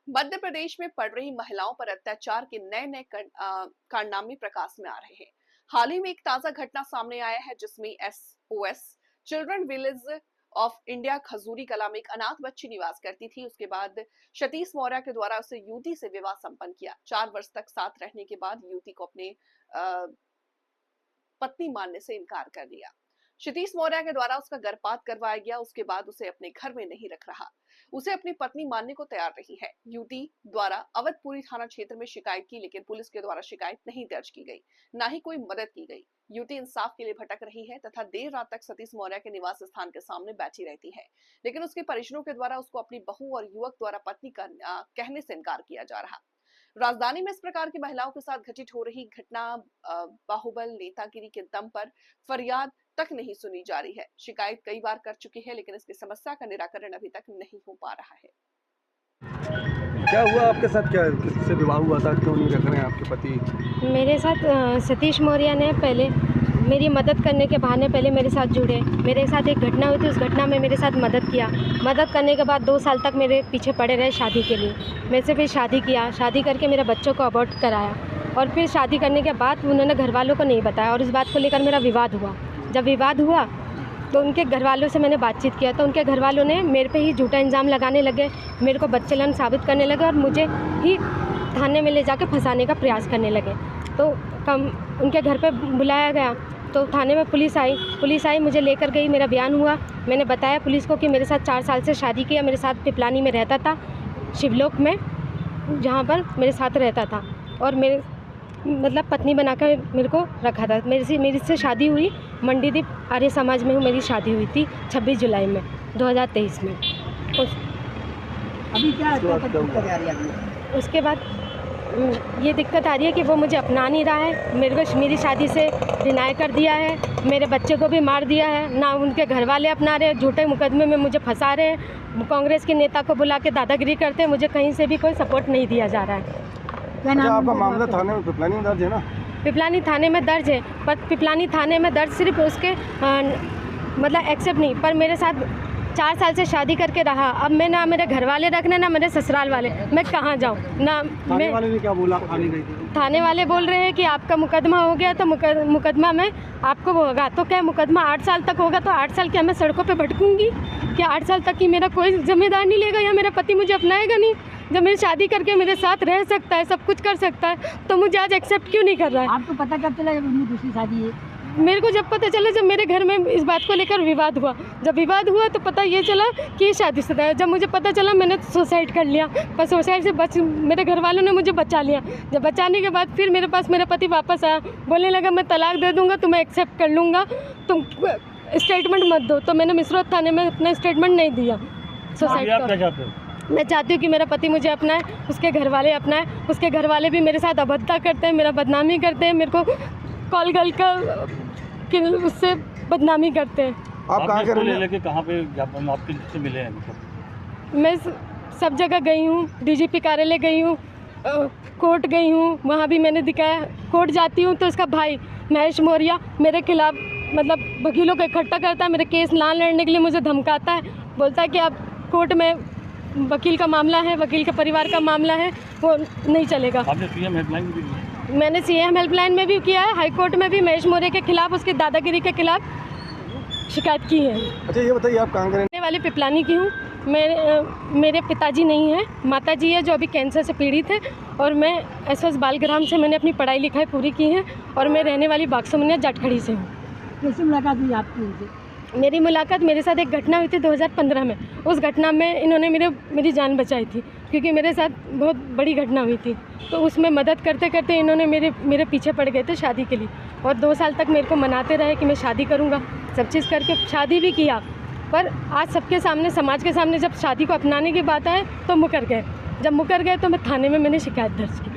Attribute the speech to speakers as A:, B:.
A: मध्य प्रदेश में पड़ रही महिलाओं पर अत्याचार के नए नए कारनामे प्रकाश में आ रहे हैं। हाल ही में एक ताजा घटना सामने आया है जिसमें SOS children village of India Khajuri Kala में एक अनाथ बच्ची निवास करती थी। उसके बाद सतीश मौर्य के द्वारा उसे युवती से विवाह संपन्न किया। 4 वर्ष तक साथ रहने के बाद युवती को अपने पत्नी मानने से इनकार कर दिया। सतीश मौर्य के द्वारा उसका गर्भपात करवाया गया। उसके बाद उसे अपने घर में नहीं रख रहा, उसे अपनी पत्नी मानने को तैयार नहीं है। युवती द्वारा अवधपुरी थाना क्षेत्र में शिकायत की, लेकिन पुलिस के द्वारा शिकायत नहीं दर्ज की गई, ना ही कोई मदद की गई। युवती इंसाफ के लिए भटक रही है तथा देर रात तक सतीश मौर्य के निवास स्थान के सामने बैठी रहती है, लेकिन उसके परिजनों के द्वारा उसको अपनी बहू और युवक द्वारा पत्नी कहने से इनकार किया जा रहा। राजधानी में इस प्रकार की महिलाओं के साथ घटित हो रही घटना बाहुबल नेतागिरी के दम पर फरियाद तक नहीं सुनी जा रही है। शिकायत कई बार कर चुकी है, लेकिन इसकी समस्या का निराकरण अभी तक नहीं हो पा रहा है।
B: क्या हुआ आपके साथ? क्या किससे विवाह हुआ था? क्यों नहीं रख रहे हैं आपके पति?
C: मेरे साथ सतीश मौर्य ने पहले मेरी मदद करने के बहाने पहले मेरे साथ जुड़े। मेरे साथ एक घटना हुई थी, उस घटना में मेरे साथ मदद किया। मदद करने के बाद 2 साल तक मेरे पीछे पड़े रहे शादी के लिए। मेरे से फिर शादी किया, शादी करके मेरे बच्चों को अबॉर्ट कराया और फिर शादी करने के बाद उन्होंने घर वालों को नहीं बताया और इस बात को लेकर मेरा विवाद हुआ। जब विवाद हुआ तो उनके घर वालों से मैंने बातचीत किया तो उनके घर वालों ने मेरे पे ही झूठा इल्ज़ाम लगाने लगे, मेरे को बच्चेलन साबित करने लगे और मुझे ही थाने में ले जाकर फंसाने का प्रयास करने लगे। तो उनके घर पे बुलाया गया तो थाने में पुलिस आई, मुझे लेकर गई, मेरा बयान हुआ। मैंने बताया पुलिस को कि मेरे साथ 4 साल से शादी किया, मेरे साथ पिपलानी में रहता था, शिवलोक में, जहाँ पर मेरे साथ रहता था और मेरे मतलब पत्नी बनाकर मेरे को रखा था। मेरी से शादी हुई मंडीदीप आर्य समाज में मेरी शादी हुई थी 26 जुलाई में 2023 में।
D: अभी क्या दिक्कत आ रही है?
C: उसके बाद ये दिक्कत आ रही है कि वो मुझे अपना नहीं रहा है, मेरी शादी से डिनाई कर दिया है, मेरे बच्चे को भी मार दिया है, ना उनके घर वाले अपना रहे, झूठे मुकदमे में मुझे फंसा रहे हैं, कांग्रेस के नेता को बुला के दादागिरी करते हैं, मुझे कहीं से भी कोई सपोर्ट नहीं दिया जा रहा है।
B: आपका मामला थाने में पिपलानी में दर्ज है ना?
C: पिपलानी थाने में दर्ज है, पर पिपलानी थाने में दर्ज सिर्फ उसके मतलब एक्सेप्ट नहीं, पर मेरे साथ 4 साल से शादी करके रहा। अब मैं ना मेरे घर वाले रखने ना मेरे ससुराल वाले, मैं कहाँ जाऊँ ना।
B: थाने वाले ने क्या बोला?
C: थाने वाले बोल रहे हैं कि आपका मुकदमा हो गया तो मुकदमा में आपको वो होगा। तो क्या मुकदमा 8 साल तक होगा तो 8 साल क्या मैं सड़कों पे भटकूंगी? क्या 8 साल तक की मेरा कोई जिम्मेदार नहीं लेगा या मेरा पति मुझे अपनाएगा नहीं? जब मेरी शादी करके मेरे साथ रह सकता है, सब कुछ कर सकता है, तो मुझे आज एक्सेप्ट क्यों नहीं कर रहा है?
D: आपको पता कब चला जब उनकी दूसरी शादी है?
C: मेरे को जब पता चला, जब मेरे घर में इस बात को लेकर विवाद हुआ। जब विवाद हुआ तो पता ये चला कि ये शादीशुदा है। जब मुझे पता चला मैंने सुसाइड कर लिया, पर सुसाइड से मेरे घर वालों ने मुझे बचा लिया। जब बचाने के बाद फिर मेरे पास मेरा पति वापस आया, बोलने लगा मैं तलाक दे दूँगा, तो मैं एक्सेप्ट कर लूँगा, तुम स्टेटमेंट मत दो। तो मैंने मिसरोद थाने में अपना स्टेटमेंट नहीं दिया सुसाइड का। मैं चाहती हूँ कि मेरा पति मुझे अपनाए, उसके घर वाले अपनाए। उसके घर वाले भी मेरे साथ अभद्रता करते हैं, मेरा बदनामी करते हैं, मेरे को कॉल गर्ल का उससे बदनामी करते हैं।
B: आप कहाँ के रहने?
E: लेके कहाँ पे आपके से मिले हैं?
C: मैं सब जगह गई हूँ, डीजीपी कार्यालय गई हूँ, कोर्ट गई हूँ, वहाँ भी मैंने दिखाया। कोर्ट जाती हूँ तो इसका भाई महेश मौर्य मेरे खिलाफ मतलब वकीलों को इकट्ठा करता है, मेरे केस ना लड़ने के लिए मुझे धमकाता है, बोलता है कि अब कोर्ट में वकील का मामला है, वकील के परिवार का मामला है, वो नहीं चलेगा।
E: आपने सीएम हेल्पलाइन भी की?
C: मैंने सीएम हेल्पलाइन में भी किया है, हाई कोर्ट में भी महेश मौर्य के खिलाफ, उसके दादागिरी के खिलाफ शिकायत की है।
B: अच्छा ये बताइए आप कहाँ के रहने
C: वाली? पिपलानी की हूँ। मेरे पिताजी नहीं है, माताजी है जो अभी कैंसर से पीड़ित है, और मैं एसएस बालग्राम से मैंने अपनी पढ़ाई लिखाई पूरी की है, और मैं रहने वाली बागसमुनिया जाटखड़ी से हूँ।
D: कैसे मुलाकात हुई आपकी उनसे?
C: मेरी मुलाकात, मेरे साथ एक घटना हुई थी 2015 में। उस घटना में इन्होंने मेरी जान बचाई थी, क्योंकि मेरे साथ बहुत बड़ी घटना हुई थी। तो उसमें मदद करते करते इन्होंने मेरे पीछे पड़ गए थे शादी के लिए, और 2 साल तक मेरे को मनाते रहे कि मैं शादी करूँगा, सब चीज़ करके शादी भी किया। पर आज सबके सामने, समाज के सामने जब शादी को अपनाने की बात आए तो मुकर गए। जब मुकर गए तो मैं थाने में मैंने शिकायत दर्ज की।